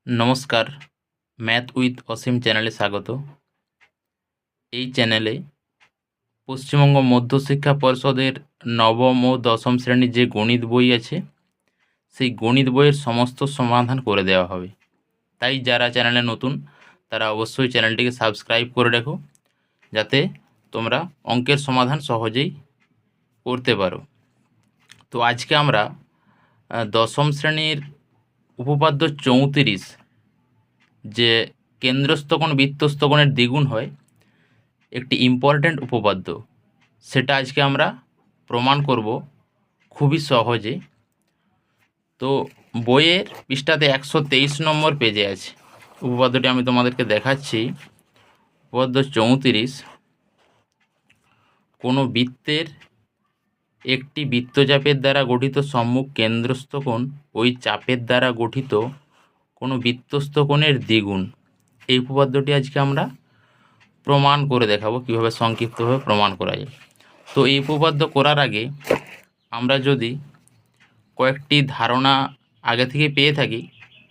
নমস্কার, math with অসীম চ্যানেলে স্বাগত। এই চ্যানেলে পশ্চিমবঙ্গ মধ্যশিক্ষা পর্ষদের নবম ও দশম শ্রেণীর যে গণিত বই আছে, সেই গণিত বইয়ের সমস্ত সমাধান করে দেওয়া হবে। তাই যারা চ্যানেলে নতুন তারা অবশ্যই চ্যানেলটিকে সাবস্ক্রাইব করে রেখো, যাতে তোমরা অঙ্কের সমাধান সহজেই করতে পারো। তো আজকে আমরা দশম শ্রেণীর উপপাদ্য 34, যে কেন্দ্রস্থ কোণ বৃত্তস্থ কোণের দ্বিগুণ হয়, একটি ইম্পর্ট্যান্ট উপপাদ্য, সেটা আজকে আমরা প্রমাণ করব খুবই সহজে। তো বইয়ের পৃষ্ঠাতে 123 নম্বর পেজে আছে উপপাদ্যটি, আমি তোমাদেরকে দেখাচ্ছি। উপপাদ্য 34, কোনো বৃত্তের একটি বৃত্তচাপের দ্বারা গঠিত সম্মুখ কেন্দ্রস্থ কোণ ওই চাপের দ্বারা গঠিত কোনো বৃত্তস্থ কোণের দ্বিগুণ। এই উপপাদ্যটি আজকে আমরা প্রমাণ করে দেখাবো কীভাবে সংক্ষিপ্তভাবে প্রমাণ করা যায়। তো এই উপপাদ্য করার আগে আমরা যদি কয়েকটি ধারণা আগে থেকে পেয়ে থাকি,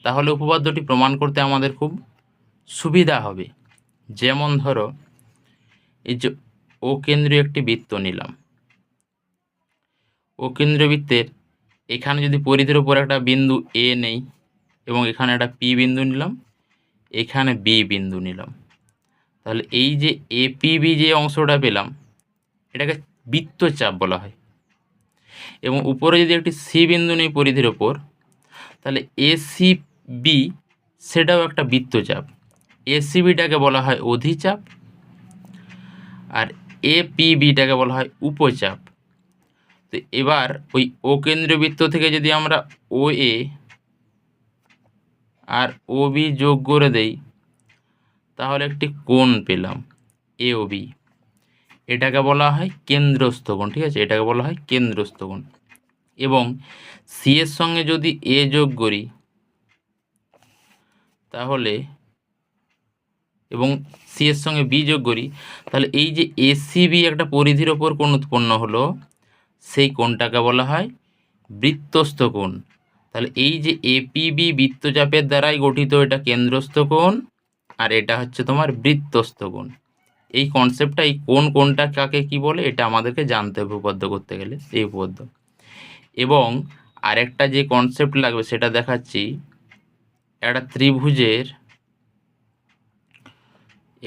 তাহলে উপপাদ্যটি প্রমাণ করতে আমাদের খুব সুবিধা হবে। যেমন ধরো, এই যে ও কেন্দ্রীয় একটি বৃত্ত নিলাম, ও কেন্দ্রীয় বৃত্তের এখানে যদি পরিধির উপর একটা বিন্দু এ নেই এবং এখানে একটা পি বিন্দু নিলাম, এখানে বি বিন্দু নিলাম, তাহলে এই যে এপিবি যে অংশটা পেলাম, এটাকে বৃত্তচাপ বলা হয়। এবং উপরে যদি একটি সি বিন্দু নেই পরিধির ওপর, তাহলে এসিবি সেটাও একটা বৃত্তচাপ। এসিবিটাকে বলা হয় অধিচাপ, আর এপিবিটাকে বলা হয় উপচাপ। তো এবার ওই ও কেন্দ্রীয় বৃত্ত থেকে যদি আমরা ও এ আর ও বি যোগ করে দেই, তাহলে একটি কোণ পেলাম এ ও বি। এটাকে বলা হয় কেন্দ্রস্থ কোণ, ঠিক আছে, এটাকে বলা হয় কেন্দ্রস্থ কোণ। এবং সি এর সঙ্গে যদি এ যোগ করি, তাহলে এবং সি এর সঙ্গে বি যোগ করি, তাহলে এই যে এসিবি একটা পরিধির ওপর কোণ উৎপন্ন হলো, সেই কোণটাকে বলা হয় বৃত্তস্থ কোণ। তাহলে এই যে এপিবি বৃত্তচাপের দ্বারাই গঠিত, এটা কেন্দ্রস্থ কোণ, আর এটা হচ্ছে তোমার বৃত্তস্থ কোণ। এই কনসেপ্টটা, এই কোণটা কাকে কি বলে, এটা আমাদেরকে জানতে হবে উপপাদ্য করতে গেলে, এই উপপাদ্য। এবং আরেকটা যে কনসেপ্ট লাগবে সেটা দেখাচ্ছি।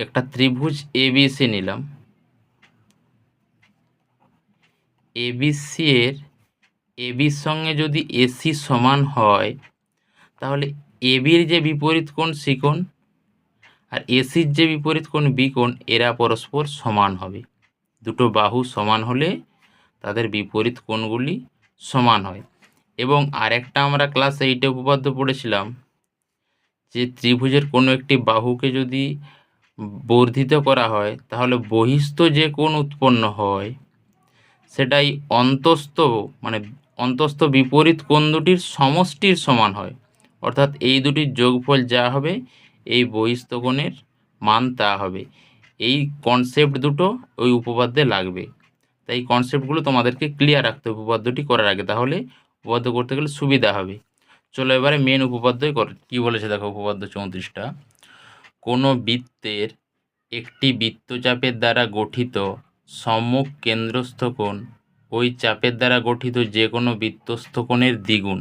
একটা ত্রিভুজ এবিসি নিলাম, এবিসি এর এবির সঙ্গে যদি এসি সমান হয়, তাহলে এবির যে বিপরীত কোণ সি কোণ আর এসির যে বিপরীত কোণ বি কোণ, এরা পরস্পর সমান হবে। দুটো বাহু সমান হলে তাদের বিপরীত কোণগুলি সমান হয়। এবং আরেকটা আমরা ক্লাস 8-এ উপপাদ্য পড়েছিলাম, যে ত্রিভুজের কোনো একটি বাহুকে যদি বর্ধিত করা হয়, তাহলে বহিস্থ যে কোণ উৎপন্ন হয়, সেটাই অন্তস্থ বিপরীত কোণ দুটির সমষ্টির সমান হয়। অর্থাৎ এই দুটির যোগফল যা হবে, এই বহিস্থ কোণের মান তা হবে। এই কনসেপ্ট দুটো ওই উপপাদ্যে লাগবে। তাই এই কনসেপ্টগুলো তোমাদেরকে ক্লিয়ার রাখতে হবে উপপাদ্যটি করার আগে, তাহলে উপপাদ্য করতে গেলে সুবিধা হবে। চলো এবারে মেন উপপাদ্যই কী বলেছে দেখো, উপপাদ্য 34টা। কোনো বৃত্তের একটি বৃত্তচাপের দ্বারা গঠিত সম্মুখ কেন্দ্রস্থ কোণ ওই চাপের দ্বারা গঠিত যে কোনো বৃত্তস্থ কোণের দ্বিগুণ।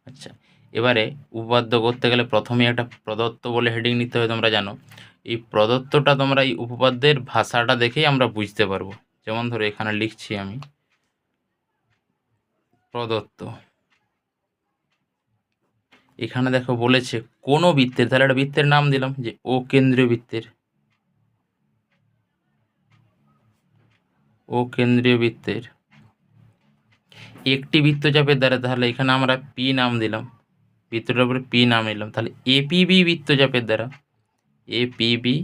আচ্ছা, এবারে উপপাদ্য করতে গেলে প্রথমে একটা প্রদত্ত বলে হেডিং নিতে হবে, তোমরা জানো। এই প্রদত্তটা তোমরা এই উপপাদ্যের ভাষাটা দেখেই আমরা বুঝতে পারবো। যেমন ধরো এখানে লিখছি আমি প্রদত্ত, এখানে দেখো বলেছে কোনো বৃত্তের, তাহলে একটা বৃত্তের নাম দিলাম যে ও কেন্দ্রীয় বৃত্তের, ও কেন্দ্রীয় বৃত্তের একটি বৃত্তচাপের দ্বারা, তাহলে এখানে আমরা পি নাম দিলাম, বৃত্তটার উপরে পি নাম নিলাম। তাহলে এপিবি বৃত্তচাপের দ্বারা, এপিবি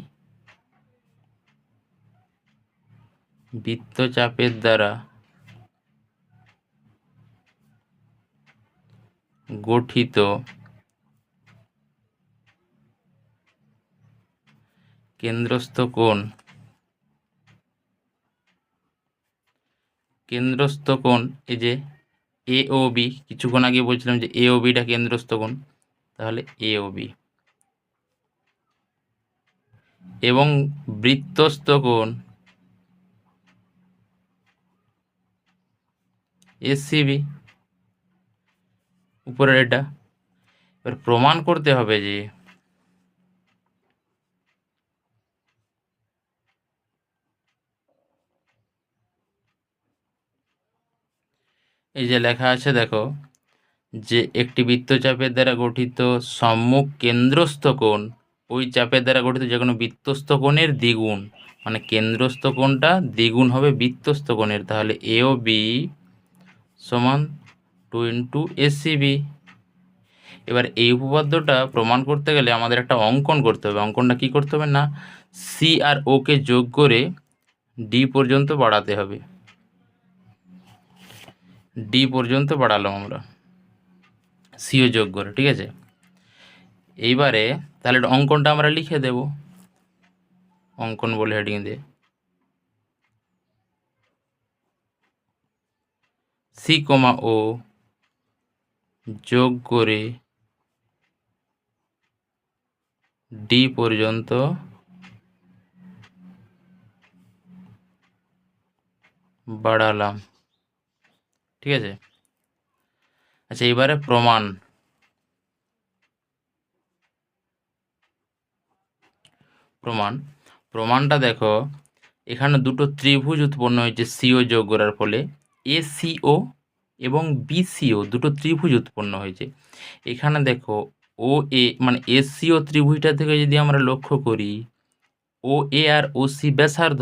বৃত্তচাপের দ্বারা গঠিত কেন্দ্রস্থ কোণ, এই যে এ ও বি, কিছুক্ষণ আগে বলছিলাম যে এ ও বিটা কেন্দ্রস্থ কোণ, তাহলে এ ও বি। এবং বৃত্তস্থ কোণ এসসিবি, উপরের এটা। এবার প্রমাণ করতে হবে যে এই যে লেখা আছে দেখো, যে একটি বৃত্তচাপের দ্বারা গঠিত সম্মুখ কেন্দ্রস্থ কোণ ওই চাপের দ্বারা গঠিত যে কোনো বৃত্তস্থ কোণের দ্বিগুণ, মানে কেন্দ্রস্থ কোণটা দ্বিগুণ হবে বৃত্তস্থ কোণের। তাহলে এ ও বি সমান 2 ইন্টু এসসিবি। এবার এই উপপাদ্যটা প্রমাণ করতে গেলে আমাদের একটা অঙ্কন করতে হবে। অঙ্কনটা কি করতে হবে না, সি আর ওকে যোগ করে ডি পর্যন্ত বাড়াতে হবে। ডি পর্যন্ত বাড়ালাম আমরা সিও যোগ করে, ঠিক আছে। এইবারে তাহলে অঙ্কনটা আমরা লিখে দেব, অঙ্কন বলে হেডিং দিয়ে সি কমা ও যোগ করে ডি পর্যন্ত বাড়ালাম, ঠিক আছে। আচ্ছা, এবারে প্রমাণটা দেখো, এখানে দুটো ত্রিভুজ উৎপন্ন হয়েছে সিও যোগ করার ফলে। এসিও এবং বিসিও দুটো ত্রিভুজ উৎপন্ন হয়েছে। এখানে দেখো ও এ মানে এসিও ত্রিভুজটা থেকে যদি আমরা লক্ষ্য করি, ও এ আর ও সি ব্যাসার্ধ,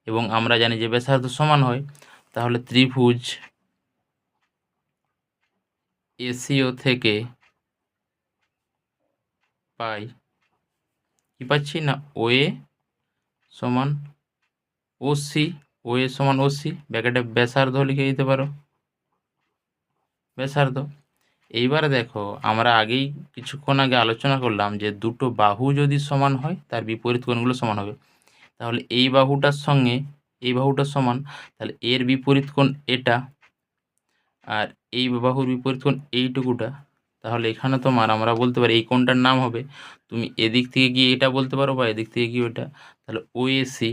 এবং আমরা জানি যে ব্যাসার্ধ সমান হয়, তাহলে ত্রিভুজ এসিও থেকে পাই কি পাচ্ছি না, ও এ সমান ও সি, ও এ সমান ও সি, ব্র্যাকেটে ব্যাসার্ধ লিখে দিতে পারো, ব্যাসার্ধ। এইবারে দেখো, আমরা আগেই কিছুক্ষণ আগে আলোচনা করলাম যে দুটো বাহু যদি সমান হয় তার বিপরীত কোণগুলো সমান হবে। তাহলে এই বাহুটার সঙ্গে এই বাহুটা সমান, তাহলে এর বিপরীত কোণ এটা, আর এই বাহুর বিপরীত কোণ এইটুকুটা। তাহলে এখানে তোমার আমরা বলতে পারি এই কোণটার নাম হবে, তুমি এদিক থেকে গিয়ে এটা বলতে পারো বা এদিক থেকে গিয়ে ওটা। তাহলে ও এ সি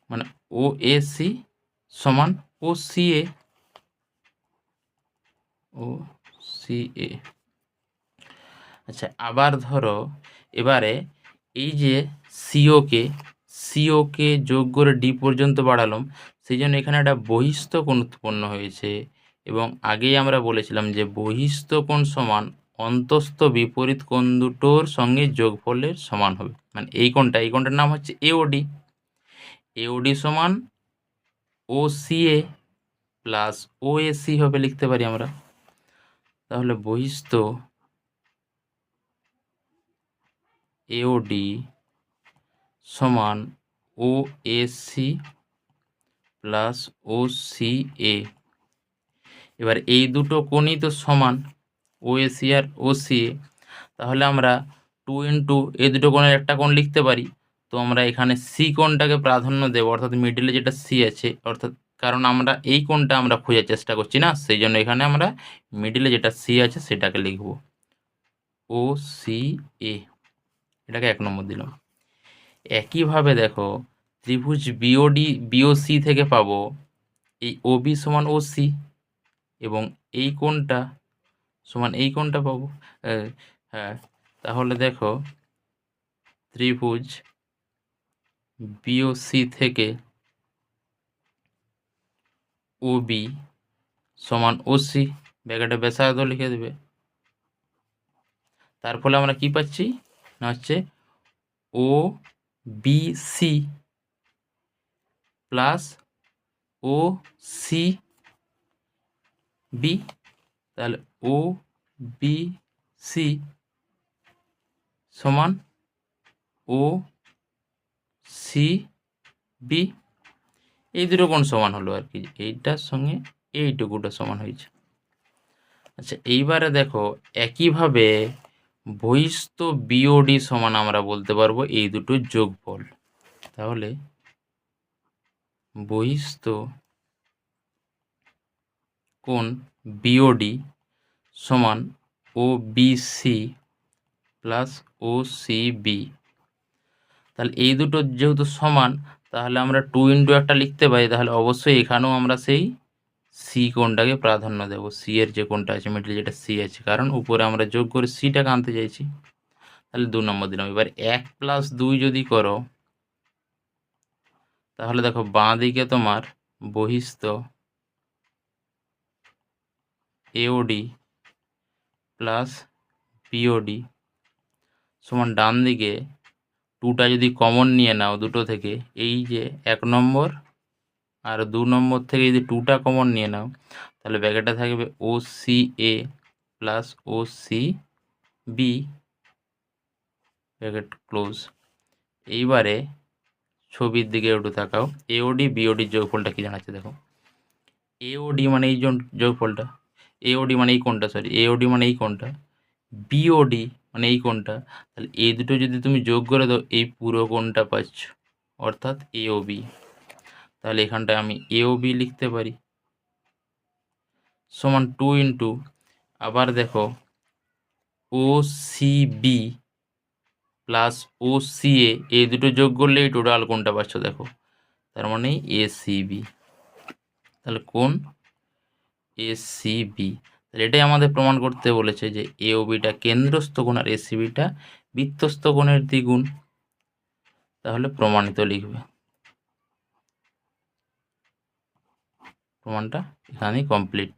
মানে ও এ সি সমান ও সি এ, ও সি এ। আচ্ছা, আবার ধরো এবারে এই যে সিওকে যোগ করে ডি পর্যন্ত বাড়ালাম, সেই জন্য এখানে একটা বহিস্থ কোণ উৎপন্ন হয়েছে। এবং আগেই আমরা বলেছিলাম যে বহিস্থ কোণ সমান অন্তস্থ বিপরীত কোণ দুটোর সঙ্গে যোগফলের সমান হবে। মানে এই কোণটার নাম হচ্ছে এওডি। এওডি সমান O C A plus O A C হবে, লিখতে পারি আমরা। তাহলে বহিস্থ এওডি সমান O A C plus O C A. এবার এই দুটো কোণই তো সমান, O A C R O C এ। তাহলে আমরা 2 ইন্টু এই দুটো কোণের একটা কোণ লিখতে পারি। তো আমরা এখানে সি কোণটাকে প্রাধান্য দেবো, অর্থাৎ মিডিলে যেটা সি আছে, অর্থাৎ কারণ আমরা এই কোণটা আমরা খোঁজার চেষ্টা করছি না, সেই জন্য এখানে আমরা মিডিলে যেটা সি আছে সেটাকে লিখব, ও সি এ, এটাকে 1 নম্বর দিলাম। একইভাবে দেখো ত্রিভুজ বিওসি থেকে পাবো এই ও বি সমান ও সি, এবং এই কোণটা সমান এই কোণটা পাবো। হ্যাঁ, তাহলে দেখো ত্রিভুজ বিওসি থেকে ও বি সমান ও সি, ব্র্যাকেটে ব্যাসার্ধ লিখে দেবে। তার ফলে আমরা কি পাচ্ছি না, হচ্ছে ও B C plus O C B. তাহলে ও বি সি সমান ও সি বি। এই দুটো কোণ সমান হলো আর কি, এইটার সঙ্গে এইটুকুটা সমান হয়েছে। আচ্ছা, এইবারে দেখো একইভাবে বহিস্থ বিওডি সমান আমরা বলতে পারবো এই দুটো যোগফল। তাহলে বহিস্থ কোণ বিওডি সমান ও বিসি প্লাস ও সিবি। তাহলে এই দুটো যেহেতু সমান, তাহলে আমরা 2 ইন্টু একটা লিখতে পারি, তাহলে অবশ্যই এখানেও আমরা সেই সি কোণটাকে প্রাধান্য দেবো। সি এর যে কোণটা আছে মিডলে যেটা সি আছে, কারণ উপরে আমরা যোগ করে সিটাকে আনতে চাইছি। তাহলে 2 নম্বর দিলাম। এবার 1 প্লাস 2 যদি করো, তাহলে দেখো বাঁ দিকে তোমার বহিস্থ এওডি প্লাস বিওডি সমান ডান দিকে 2টা যদি কমন নিয়ে নাও দুটো থেকে, এই যে 1 নম্বর আর 2 নম্বর থেকে যদি 2টা কমন নিয়ে নাও, তাহলে ব্র্যাকেটে থাকবে ও C A plus O C B, bracket close. এইবারে ছবির দিকে একটু তাকাও। এওডি বিওডির যোগফলটা কি জানাচ্ছে দেখো। এওডি মানে এই যোগফলটা, এওডি মানে এই কোণটা, সরি এওডি মানে এই কোণটা, বিওডি মানে এই কোণটা। তাহলে এই দুটো যদি তুমি যোগ করে দাও, এই পুরো কোণটা পাচ্ছ, অর্থাৎ এওবি। তাহলে এখানটায় আমি এওবি লিখতে পারি সমান 2 ইন্টু, আবার দেখো ও সিবি প্লাস ও সিএ, এই দুটো যোগ করলে এই টোটাল কোণটা পাচ্ছ দেখো, তার মানে এসিবি। তাহলে কোণ এসিবি। তাহলে এটাই আমাদের প্রমাণ করতে বলেছে যে এওবিটা কেন্দ্রস্থ কোণ আর এসিবিটা বৃত্তস্থ কোণের দ্বিগুণ। তাহলে প্রমাণিত লিখবে। প্রমাণটা এখানেই কমপ্লিট।